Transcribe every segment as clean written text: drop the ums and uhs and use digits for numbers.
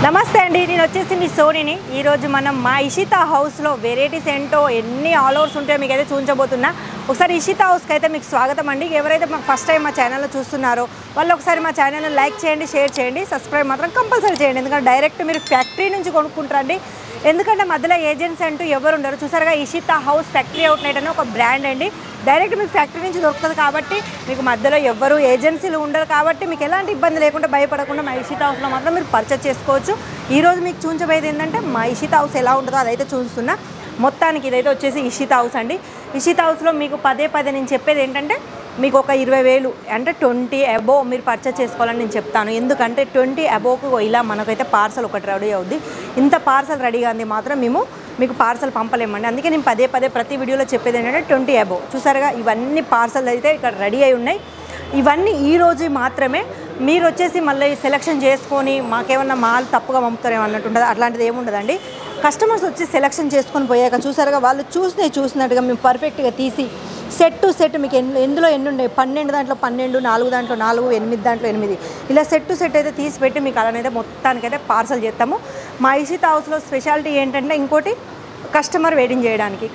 నమస్తే అండి, నేను వచ్చేసి మీ సోనిని. ఈరోజు మనం మా ఇషితా హౌస్లో వెరైటీస్ ఏంటో ఎన్ని ఆల్ ఓవర్స్ ఉంటాయో మీకు అయితే చూపించబోతున్నా. ఒకసారి ఇషితా హౌస్కి అయితే మీకు స్వాగతం అండి. ఎవరైతే మాకు ఫస్ట్ టైం మా ఛానల్లో చూస్తున్నారో వాళ్ళు ఒకసారి మా ఛానల్ని లైక్ చేయండి, షేర్ చేయండి, సబ్స్క్రైబ్ మాత్రం కంపల్సరీ చేయండి. ఎందుకంటే డైరెక్ట్ మీరు ఫ్యాక్టరీ నుంచి కొనుక్కుంటారండి. ఎందుకంటే మధ్యలో ఏజెంట్స్ అంటూ ఎవరు ఉండరు. చూసారుగా ఇషితా హౌస్ ఫ్యాక్టరీ అవుట్లెట్ అని ఒక బ్రాండ్ అండి. డైరెక్ట్ మీకు ఫ్యాక్టరీ నుంచి దొరుకుతుంది కాబట్టి మీకు మధ్యలో ఎవరు ఏజెన్సీలు ఉండరు కాబట్టి మీకు ఎలాంటి ఇబ్బంది లేకుండా భయపడకుండా మా ఇషితా హౌస్లో మాత్రం మీరు పర్చేస్ చేసుకోవచ్చు. ఈరోజు మీకు చూపించబోయేది ఏంటంటే మా ఇషితా హౌస్ ఎలా ఉంటుందో అదైతే చూస్తున్నా. మొత్తానికి ఇదైతే వచ్చేసి ఇషితా హౌస్ అండి. ఇషితా హౌస్లో మీకు పదే నేను చెప్పేది ఏంటంటే మీకు ఒక 20,000 అంటే 20 అబోవ్ మీరు పర్చేస్ చేసుకోవాలని నేను చెప్తాను. ఎందుకంటే 20 అబోవ్కు ఇలా మనకైతే పార్సల్ ఒకటి రెడీ అవుద్ది. ఇంత పార్సల్ రెడీగా అంది మాత్రం మేము మీకు పార్సల్ పంపలేమండి. అందుకే నేను పదే ప్రతి వీడియోలో చెప్పేది ఏంటంటే 20 అబోవ్. చూసారుగా ఇవన్నీ పార్సల్ అయితే ఇక్కడ రెడీ అయి ఉన్నాయి. ఇవన్నీ ఈ రోజు మాత్రమే. మీరు వచ్చేసి మళ్ళీ సెలెక్షన్ చేసుకొని మాకేమన్నా మాల్ తప్పుగా పంపుతారేమో అన్నట్టు ఉంటుంది. అట్లాంటిది ఏముండదండి. కస్టమర్స్ వచ్చి సెలెక్షన్ చేసుకొని పోయాక చూసారుగా వాళ్ళు చూసినట్టుగా మేము పర్ఫెక్ట్గా తీసి సెట్ టు సెట్ మీకు ఎందులో ఎన్ని ఉన్నాయి 12 దాంట్లో 12, 4 దాంట్లో 4, 8 దాంట్లో 8 ఇలా సెట్ టు సెట్ అయితే తీసి పెట్టి మీకు అలానైతే మొత్తానికైతే పార్సల్ చేస్తాము. మా ఇషితా హౌస్లో స్పెషాలిటీ ఏంటంటే ఇంకోటి కస్టమర్ వెయిటింగ్ చేయడానికి.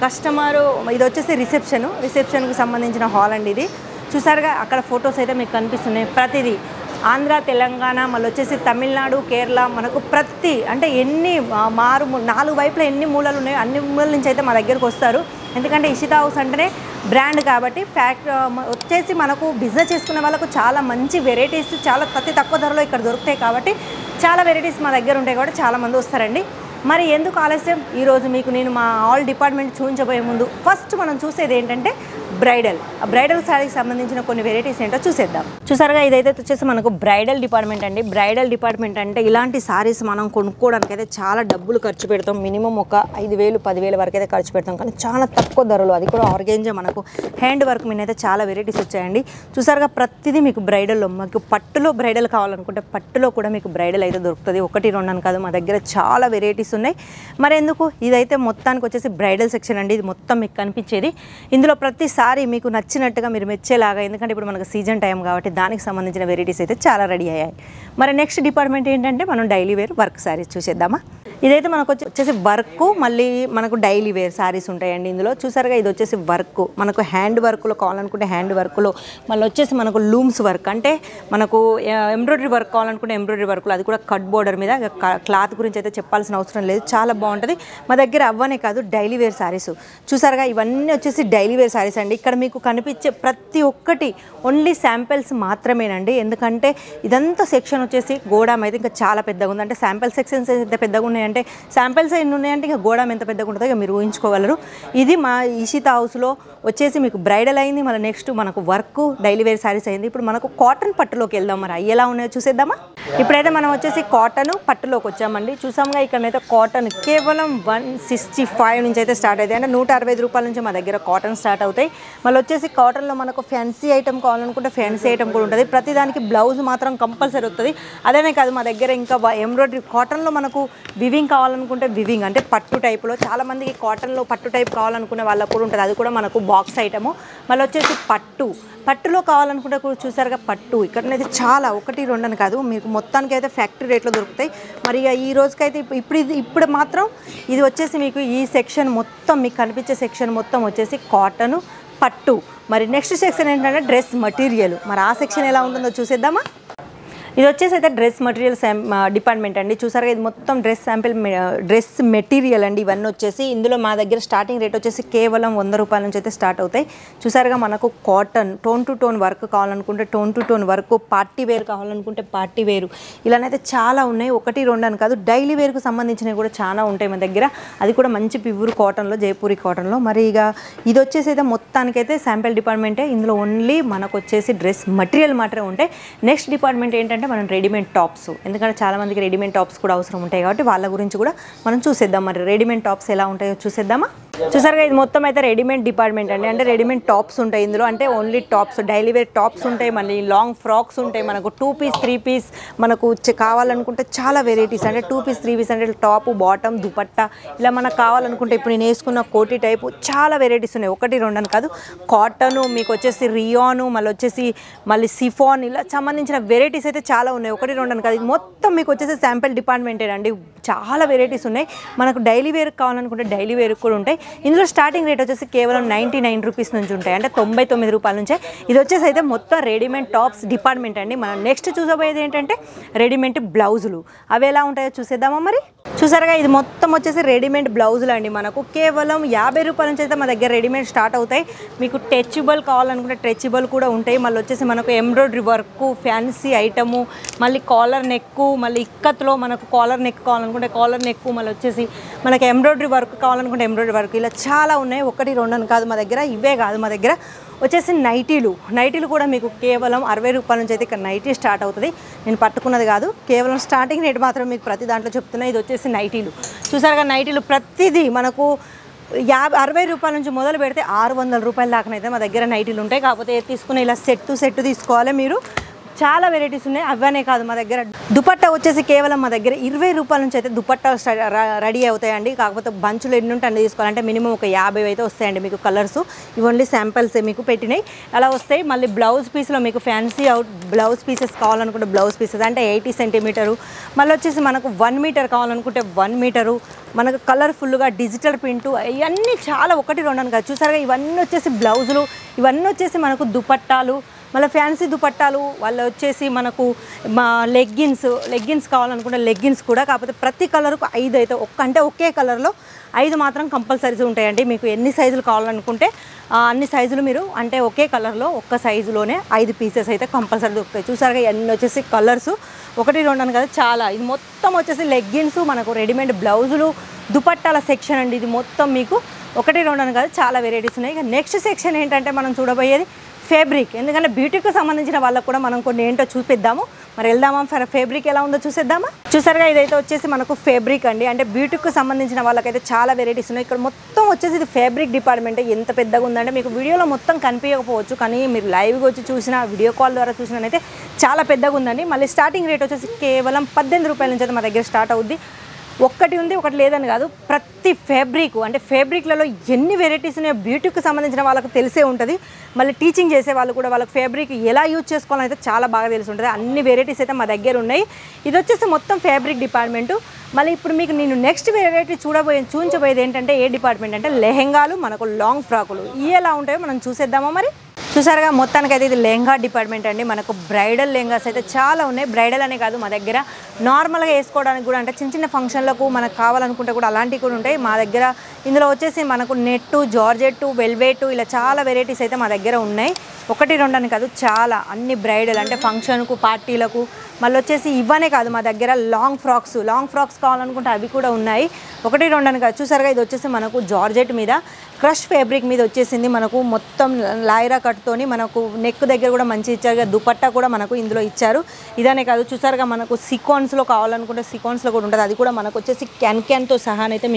ఇది వచ్చేసి రిసెప్షన్కి సంబంధించిన హాల్ అండి. ఇది చూసారుగా అక్కడ ఫొటోస్ అయితే మీకు కనిపిస్తున్నాయి. ప్రతిదీ ఆంధ్ర, తెలంగాణ, మళ్ళీ వచ్చేసి తమిళనాడు, కేరళ మనకు ప్రతి అంటే ఎన్ని 4 వైపులో ఎన్ని మూలలు ఉన్నాయో అన్ని మూలల నుంచి అయితే మా దగ్గరకు వస్తారు. ఎందుకంటే ఇషితా హౌస్ అంటేనే బ్రాండ్ కాబట్టి వచ్చేసి మనకు బిజినెస్ చేసుకునే వాళ్ళకు చాలా మంచి వెరైటీస్ చాలా అతి తక్కువ ధరలో ఇక్కడ దొరుకుతాయి కాబట్టి చాలా వెరైటీస్ మా దగ్గర ఉంటాయి కాబట్టి చాలామంది వస్తారండి. మరి ఎందుకు ఆలస్యం, ఈరోజు మీకు నేను మా ఆల్ డిపార్ట్మెంట్ చూపించబోయే ముందు ఫస్ట్ మనం చూసేది ఏంటంటే బ్రైడల్ శారీకి సంబంధించిన కొన్ని వెరైటీస్ ఏంటో చూసేద్దాం. చూసారుగా ఇదైతే వచ్చేసి మనకు బ్రైడల్ డిపార్ట్మెంట్ అండి. బ్రైడల్ డిపార్ట్మెంట్ అంటే ఇలాంటి శారీస్ మనం కొనుక్కోవడానికి అయితే చాలా డబ్బులు ఖర్చు పెడతాం. మినిమం ఒక 5,000, 10,000 వరకు అయితే ఖర్చు పెడతాం. కానీ చాలా తక్కువ ధరలు, అది కూడా ఆర్గెంజా మనకు హ్యాండ్ వర్క్ మీద అయితే చాలా వెరైటీస్ వచ్చాయండి. చూసారుగా ప్రతిదీ మీకు బ్రైడల్లో, మీకు పట్టులో బ్రైడల్ కావాలనుకుంటే పట్టులో కూడా మీకు బ్రైడల్ అయితే దొరుకుతుంది. 1, 2 అని కాదు, మా దగ్గర చాలా వెరైటీస్ ఉన్నాయి. మరి ఎందుకు ఇదైతే మొత్తానికి వచ్చేసి బ్రైడల్ సెక్షన్ అండి. ఇది మొత్తం మీకు కనిపించేది. ఇందులో ప్రతిసారి మీకు నచ్చినట్టుగా మీరు మెచ్చేలాగా, ఎందుకంటే ఇప్పుడు మనకు సీజన్ టైం కాబట్టి దానికి సంబంధించిన వెరైటీస్ అయితే చాలా రెడీ అయ్యాయి. మరి నెక్స్ట్ డిపార్ట్మెంట్ ఏంటంటే మనం డైలీ వేర్ వర్క్ శారీస్ చూసేద్దామా. ఇదైతే మనకు వచ్చేసి వర్క్, మళ్ళీ మనకు డైలీ వేర్ శారీస్ ఉంటాయండి. ఇందులో చూసారుగా ఇది వచ్చేసి వర్క్, మనకు హ్యాండ్ వర్క్లో కావాలనుకుంటే హ్యాండ్ వర్క్లో, మళ్ళీ వచ్చేసి మనకు లూమ్స్ వర్క్ అంటే మనకు ఎంబ్రాయిడరీ వర్క్ కావాలనుకుంటే ఎంబ్రాయిడరీ వర్క్లో, అది కూడా కట్ బోర్డర్ మీద. క్లాత్ గురించి అయితే చెప్పాల్సిన అవసరం లేదు, చాలా బాగుంటుంది. మా దగ్గర అవ్వనే కాదు డైలీ వేర్ శారీస్. చూసారుగా ఇవన్నీ వచ్చేసి డైలీ వేర్ శారీస్ అండి. ఇక్కడ మీకు కనిపించే ప్రతి ఒక్కటి ఓన్లీ శాంపిల్స్ మాత్రమేనండి. ఎందుకంటే ఇదంతా సెక్షన్ వచ్చేసి గోడామ్ అయితే ఇంకా చాలా పెద్దగా ఉంది. అంటే శాంపిల్ సెక్షన్స్ ఎంత పెద్దగా ఉన్నాయంటే, శాంపిల్స్ ఎన్ని ఉన్నాయంటే ఇంకా గోడామ్ ఎంత పెద్దగా ఉంటుందో ఇక మీరు ఊహించుకోగలరు. ఇది మా ఇషితా హౌస్లో వచ్చేసి మీకు బ్రైడల్ అయింది, మళ్ళీ నెక్స్ట్ మనకు వర్క్ డైలీ వేర్ శారీస్ అయింది. ఇప్పుడు మనకు కాటన్ పట్టులోకి వెళ్దాం. మరి అవి ఎలా ఉన్నాయో చూసేద్దామా. ఇప్పుడైతే మనం వచ్చేసి కాటన్ పట్టులోకి వచ్చామండి. చూసాముగా ఇక్కడైతే కాటన్ కేవలం 165 నుంచి అయితే స్టార్ట్ అవుతాయి. అంటే 160 రూపాయల నుంచి మా దగ్గర కాటన్ స్టార్ట్ అవుతాయి. మళ్ళీ వచ్చేసి కాటన్లో మనకు ఫ్యాన్సీ ఐటమ్ కావాలనుకుంటే ఫ్యాన్సీ ఐటమ్ కూడా ఉంటుంది. ప్రతిదానికి బ్లౌజ్ మాత్రం కంపల్సరీ వస్తుంది. అదేనే కాదు మా దగ్గర ఇంకా ఎంబ్రాయిడరీ కాటన్లో మనకు వివింగ్ కావాలనుకుంటే వివింగ్ అంటే పట్టు టైప్లో, చాలామందికి కాటన్లో పట్టు టైప్ కావాలనుకునే వాళ్ళకు కూడా ఉంటుంది. అది కూడా మనకు బాక్స్ ఐటము. మళ్ళీ వచ్చేసి పట్టులో కావాలనుకుంటే కూడా చూసారుగా పట్టు ఇక్కడనైతే చాలా 1, 2 అని కాదు, మీకు మొత్తానికి అయితే ఫ్యాక్టరీ రేట్లో దొరుకుతాయి. మరి ఈ రోజుకైతే ఇప్పుడు మాత్రం ఇది వచ్చేసి మీకు ఈ సెక్షన్ మొత్తం మీకు కనిపించే సెక్షన్ మొత్తం వచ్చేసి కాటను, పట్టు. మరి నెక్స్ట్ సెక్షన్ ఏంటంటే డ్రెస్ మెటీరియల్. మరి ఆ సెక్షన్ ఎలా ఉంటుందో చూసేద్దామా. ఇది వచ్చేసి అయితే డ్రెస్ మెటీరియల్ డిపార్ట్మెంట్ అండి. చూసారుగా ఇది మొత్తం డ్రెస్ మెటీరియల్ అండి. ఇవన్నీ వచ్చేసి ఇందులో మా దగ్గర స్టార్టింగ్ రేట్ వచ్చేసి కేవలం 100 రూపాయల నుంచి అయితే స్టార్ట్ అవుతాయి. చూసారుగా మనకు cotton tone to tone work కావాలనుకుంటే tone to tone work, party wear కావాలనుకుంటే పార్టీ వేరు, ఇలానైతే చాలా ఉన్నాయి. 1, 2 అని కాదు, డైలీ వేర్కు సంబంధించినవి కూడా చాలా ఉంటాయి మా దగ్గర. అది కూడా మంచి ప్యూర్ కాటన్లో, జైపూరి కాటన్లో. మరి ఇక ఇది వచ్చేసి అయితే మొత్తానికైతే శాంపిల్ డిపార్ట్మెంటే. ఇందులో ఓన్లీ మనకు వచ్చేసి డ్రెస్ మెటీరియల్ మాత్రమే ఉంటాయి. నెక్స్ట్ డిపార్ట్మెంట్ ఏంటంటే మనం రెడీమేడ్ టాప్స్, ఎందుకంటే చాలామందికి రెడీమేడ్ టాప్స్ కూడా అవసరం ఉంటాయి కాబట్టి వాళ్ళ గురించి కూడా మనం చూసేద్దాం. మరి రెడీమేడ్ టాప్స్ ఎలా ఉంటాయో చూసేద్దామా. చూసారుగా ఇది మొత్తం అయితే రెడీమేడ్ డిపార్ట్మెంట్ అండి. అంటే రెడీమేడ్ టాప్స్ ఉంటాయి ఇందులో. అంటే only tops, daily wear tops ఉంటాయి, మళ్ళీ లాంగ్ ఫ్రాక్స్ ఉంటాయి, మనకు 2 పీస్ 3 పీస్ మనకు కావాలనుకుంటే చాలా వెరైటీస్. అంటే 2 పీస్ 3 పీస్ అంటే టాప్, బాటమ్, దుపట్టా ఇలా మనకు కావాలనుకుంటే ఇప్పుడు నేను వేసుకున్న కోటి టైపు చాలా వెరైటీస్ ఉన్నాయి. 1 2 అని కాదు, కాటను, మీకు వచ్చేసి రియాను, మళ్ళీ సిఫాన్, ఇలా సంబంధించిన వెరైటీస్ అయితే చాలా ఉన్నాయి. 1 2 అని కాదు, ఇది మొత్తం మీకు వచ్చేసి శాంపిల్ డిపార్ట్మెంటే అండి. చాలా వెరైటీస్ ఉన్నాయి. మనకు డైలీ వేర్ కావాలనుకుంటే డైలీ వేర్ కూడా ఉంటాయి. ఇందులో స్టార్టింగ్ రేట్ వచ్చేసి కేవలం 99 రూపీస్ నుంచి ఉంటాయి. అంటే 99 రూపాయల నుంచే. ఇది వచ్చేసి అయితే మొత్తం రెడీమేడ్ టాప్స్ డిపార్ట్మెంట్ అండి. మనం నెక్స్ట్ చూసబోయేది ఏంటంటే రెడీమేడ్ బ్లౌజులు. అవి ఎలా ఉంటాయో చూసేద్దామా మరి. చూసారుగా ఇది మొత్తం వచ్చేసి రెడీమేడ్ బ్లౌజులు అండి. మనకు కేవలం 50 రూపాయల నుంచి అయితే మా దగ్గర రెడీమేడ్ స్టార్ట్ అవుతాయి. మీకు టెచబుల్ కావాలనుకుంటే టెచబుల్ కూడా ఉంటాయి. మళ్ళీ వచ్చేసి మనకు ఎంబ్రాయిడరీ వర్క్, ఫ్యాన్సీ ఐటము, మళ్ళీ కాలర్ నెక్, మళ్ళీ ఇక్కత్లో మనకు కాలర్ నెక్ కావాలనుకుంటే కాలర్ నెక్, మళ్ళీ వచ్చేసి మనకి ఎంబ్రాయిడరీ వర్క్ కావాలనుకుంటే ఎంబ్రాయిడరీ వర్క్, ఇలా చాలా ఉన్నాయి. 1 2 అని కాదు మా దగ్గర. ఇవే కాదు, మా దగ్గర వచ్చేసి నైటీలు కూడా మీకు కేవలం 60 రూపాయల నుంచి అయితే ఇక్కడ నైటీ స్టార్ట్ అవుతుంది. నేను పట్టుకున్నది కాదు, కేవలం స్టార్టింగ్ రేట్ మాత్రం మీకు ప్రతి దాంట్లో చెప్తున్నా. ఇది వచ్చేసి నైటీలు. చూసారుగా నైటీలు ప్రతిదీ మనకు 60 రూపాయల నుంచి మొదలు పెడితే 600 రూపాయల దాకానైతే మా దగ్గర నైటీలు ఉంటాయి. కాకపోతే తీసుకునే ఇలా సెట్ తీసుకోవాలి మీరు. చాలా వెరైటీస్ ఉన్నాయి. అవనే కాదు మా దగ్గర దుపట్టా వచ్చేసి కేవలం మా దగ్గర 20 రూపాయల నుంచి అయితే దుపట్టా రెడీ అవుతాయండి. కాకపోతే బంచులు ఎన్ని ఉంటే అన్ని తీసుకోవాలంటే మినిమం ఒక 50 అయితే వస్తాయండి మీకు కలర్స్. ఇవి ఓన్లీ శాంపిల్స్ మీకు పెట్టినాయి అలా వస్తాయి. మళ్ళీ బ్లౌజ్ పీస్లో మీకు ఫ్యాన్సీ బ్లౌజ్ పీసెస్ కావాలనుకుంటే బ్లౌజ్ పీసెస్ అంటే 80 సెంటీమీటరు, మళ్ళీ వచ్చేసి మనకు 1 మీటర్ కావాలనుకుంటే 1 మీటరు, మనకు కలర్ఫుల్గా డిజిటల్ ప్రింటు, ఇవన్నీ చాలా 1 2 అని కాదు. చూసారుగా ఇవన్నీ వచ్చేసి బ్లౌజులు, ఇవన్నీ వచ్చేసి మనకు దుపట్టాలు, మళ్ళీ ఫ్యాన్సీ దుపట్టాలు, వాళ్ళు వచ్చేసి మనకు లెగ్గిన్స్ కావాలనుకుంటే లెగ్గిన్స్ కూడా. కాకపోతే ప్రతి కలర్కు 5 అయితే అంటే ఒకే కలర్లో 5 మాత్రం కంపల్సరీస్ ఉంటాయండి. మీకు ఎన్ని సైజులు కావాలనుకుంటే అన్ని సైజులు మీరు అంటే ఒకే కలర్లో ఒక్క సైజులోనే 5 పీసెస్ అయితే కంపల్సరీ దొరుకుతాయి. చూసారుగా ఇవన్నీ వచ్చేసి కలర్స్ 1 2 అని కదా చాలా. ఇది మొత్తం వచ్చేసి లెగ్గిన్స్, మనకు రెడీమేడ్ బ్లౌజులు, దుపట్టాల సెక్షన్ అండి. ఇది మొత్తం మీకు 1 2 అని కాదు చాలా వెరైటీస్ ఉన్నాయి. ఇక నెక్స్ట్ సెక్షన్ ఏంటంటే మనం చూడబోయేది ఫేబ్రిక్. ఎందుకంటే బ్యూటీకి సంబంధించిన వాళ్ళకు కూడా మనం కొన్ని ఏంటో చూపిద్దాము. మరి వెళ్దామా ఫేబ్రిక్ ఎలా ఉందో చూసేద్దామా. చూసారుగా ఇదైతే వచ్చేసి మనకు ఫేబ్రిక్ అండి. అంటే బ్యూటీకి సంబంధించిన వాళ్ళకైతే చాలా వెరైటీస్ ఉన్నాయి. ఇక్కడ మొత్తం వచ్చేసి ఇది ఫేబ్రిక్ డిపార్ట్మెంట్. ఎంత పెద్దగా ఉందంటే మీకు వీడియోలో మొత్తం కనిపించకపోవచ్చు, కానీ మీరు లైవ్గా వచ్చి చూసినా వీడియో కాల్ ద్వారా చూసినైతే చాలా పెద్దగా ఉందండి. మళ్ళీ స్టార్టింగ్ రేట్ వచ్చేసి కేవలం 18 రూపాయల నుంచి అయితే మా దగ్గర స్టార్ట్ అవుద్ది. ఒక్కటి ఉంది ఒకటి లేదని కాదు, ప్రతి ఫేబ్రిక్ అంటే ఫేబ్రిక్లలో ఎన్ని వెరైటీస్ ఉన్నాయో బ్యూటీకి సంబంధించిన వాళ్ళకు తెలిసే ఉంటుంది. మళ్ళీ టీచింగ్ చేసే వాళ్ళు కూడా వాళ్ళకి ఫేబ్రిక్ ఎలా యూజ్ చేసుకోవాలని అయితే చాలా బాగా తెలిసి ఉంటుంది. అన్ని వెరైటీస్ అయితే మా దగ్గర ఉన్నాయి. ఇది వచ్చేసి మొత్తం ఫేబ్రిక్ డిపార్ట్మెంటు. మళ్ళీ ఇప్పుడు మీకు నేను నెక్స్ట్ వెరైటీ చూపించబోయేది ఏంటంటే ఏ డిపార్ట్మెంట్ అంటే లెహెంగాలు, మనకు లాంగ్ ఫ్రాకులు. ఇవి ఎలా ఉంటాయో మనం చూసేద్దామా మరి. చూసారుగా మొత్తానికైతే ఇది లెహంగా డిపార్ట్మెంట్ అండి. మనకు బ్రైడల్ లెహంగాస్ అయితే చాలా ఉన్నాయి. బ్రైడల్ అనే కాదు, మా దగ్గర నార్మల్గా వేసుకోవడానికి కూడా అంటే చిన్న ఫంక్షన్లకు మనకు కావాలనుకుంటే కూడా అలాంటివి కూడా ఉంటాయి మా దగ్గర. ఇందులో వచ్చేసి మనకు నెట్టు, జార్జెట్టు, వెల్వెట్, ఇలా చాలా వెరైటీస్ అయితే మా దగ్గర ఉన్నాయి. 1 2 అని కాదు చాలా, అన్ని బ్రైడల్ అంటే ఫంక్షన్కు, పార్టీలకు. మళ్ళీ వచ్చేసి ఇవనే కాదు మా దగ్గర లాంగ్ ఫ్రాక్స్ కావాలనుకుంటే అవి కూడా ఉన్నాయి. 1 2 అని కాదు. చూసారుగా ఇది వచ్చేసి మనకు జార్జెట్ మీద క్రష్ ఫ్యాబ్రిక్ మీద వచ్చేసింది. మనకు మొత్తం లాయరా కట్తోని మనకు నెక్ దగ్గర కూడా మంచి ఇచ్చారు. దుపట్టా కూడా మనకు ఇందులో ఇచ్చారు. ఇదనే కాదు చూసారుగా మనకు సికాన్స్లో కావాలనుకుంటే సికాన్స్లో కూడా ఉంటుంది. అది కూడా మనకు వచ్చేసి క్యాన్తో సహానైతే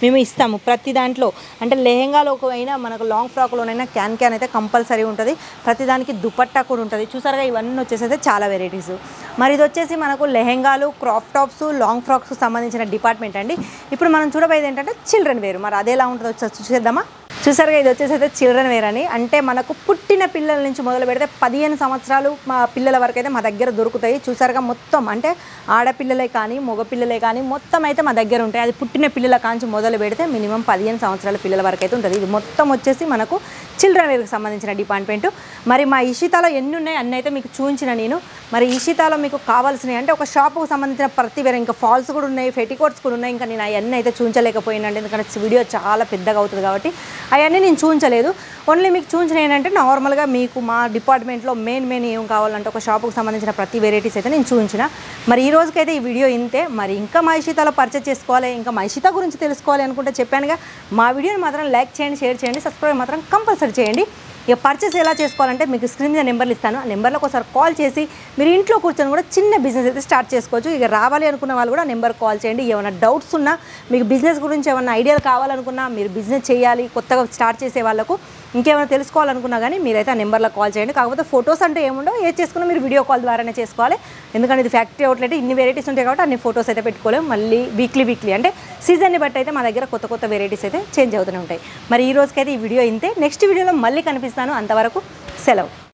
మేము ఇస్తాము ప్రతి దాంట్లో. అంటే లెహెంగాలో అయినా మనకు లాంగ్ ఫ్రాక్లోనైనా క్యాన్ అయితే కంపల్సరీ ఉంటుంది. ప్రతిదానికి దుపట్టా కూడా ఉంటుంది. చూసారుగా ఇవన్నీ వచ్చేసి చాలా వెరైటీస్. మరి ఇది వచ్చేసి మనకు లెహెంగాలు, క్రాప్ టాప్స్, లాంగ్ ఫ్రాక్స్కి సంబంధించిన డిపార్ట్మెంట్ అండి. ఇప్పుడు మనం చూడబోయేది ఏంటంటే చిల్డ్రన్ వేర్. మరి అదేలా ఉంటుందో చూసేద్దామా. చూసారుగా ఇది వచ్చేసి అయితే చిల్డ్రన్ వేర్ అని. అంటే మనకు పుట్టిన పిల్లల నుంచి మొదలు పెడితే 15 సంవత్సరాలు మా పిల్లల వరకు అయితే మా దగ్గర దొరుకుతాయి. చూసారుగా మొత్తం అంటే ఆడపిల్లలే కానీ మగపిల్లలే కానీ మొత్తం అయితే మా దగ్గర ఉంటాయి. అది పుట్టిన పిల్లల కాంచి మొదలు పెడితే మినిమం 15 సంవత్సరాల పిల్లల వరకు అయితే ఉంటుంది. ఇది మొత్తం వచ్చేసి మనకు చిల్డ్రన్ వేర్కి సంబంధించిన డిపార్ట్మెంట్. మరి మా ఇషితాలో ఎన్ని ఉన్నాయి అన్నీ అయితే మీకు చూపించిన నేను. మరి ఇషితాలో మీకు కావాల్సినవి అంటే ఒక షాపుకు సంబంధించిన ప్రతి వేరే, ఇంకా ఫాల్స్ కూడా ఉన్నాయి, ఫెటికోట్స్ కూడా ఉన్నాయి. ఇంకా నేను అవన్నీ అయితే చూపించలేకపోయినండి, ఎందుకంటే వీడియో చాలా పెద్దగా అవుతుంది కాబట్టి అవన్నీ నేను చూపించలేదు. ఓన్లీ మీకు చూపించిన ఏంటంటే నార్మల్గా మీకు మా డిపార్ట్మెంట్లో మెయిన్ ఏం కావాలంటే ఒక షాపుకు సంబంధించిన ప్రతి వెరైటీస్ అయితే నేను చూపించిన. మరి ఈ రోజుకైతే ఈ వీడియో ఇంతే. మరి ఇంకా మా ఇషితాలో పర్చేస్ చేసుకోవాలి, ఇంకా మా ఇషితా గురించి తెలుసుకోవాలి అనుకుంటే చెప్పానుగా, మా వీడియోని మాత్రం లైక్ చేయండి, షేర్ చేయండి, సబ్స్క్రైబ్ మాత్రం కంపల్సరీ చేయండి. ఇక పర్చేస్ ఎలా చేసుకోవాలంటే మీకు స్క్రీన్ మీద నెంబర్లు ఇస్తాను. ఆ నెంబర్లోకి ఒకసారి కాల్ చేసి మీరు ఇంట్లో కూర్చొని కూడా చిన్న బిజినెస్ అయితే స్టార్ట్ చేసుకోవచ్చు. ఇక రావాలి అనుకున్న వాళ్ళు కూడా నెంబర్ కాల్ చేయండి. ఏమైనా డౌట్స్ ఉన్నా, మీకు బిజినెస్ గురించి ఏమైనా ఐడియాలు కావాలనుకున్నా, మీరు బిజినెస్ చేయాలి కొత్తగా స్టార్ట్ చేసే వాళ్ళకు ఇంకేమైనా తెలుసుకోవాలనుకున్నా కానీ మీరైతే ఆ నెంబర్లో కాల్ చేయండి. కాకపోతే ఫొటోస్ అంటే ఏముండో, ఏది చేసుకున్నా మీరు వీడియో కాల్ ద్వారానే చేసుకోవాలి. ఎందుకంటే ఇది ఫ్యాక్టరీ అవుట్లెట్, ఇన్ని వెరైటీస్ ఉంటాయి కాబట్టి అన్ని ఫొటోస్ అయితే పెట్టుకోలేము. మళ్ళీ వీక్లీ అంటే సీజన్ని బట్టి అయితే మా దగ్గర కొత్త వెరైటీస్ అయితే చేంజ్ అవుతూనే ఉంటాయి. మరి ఈ రోజుకైతే ఈ వీడియో ఇంతే. నెక్స్ట్ వీడియోలో మళ్ళీ కనిపిస్తాను. అంతవరకు సెలవు.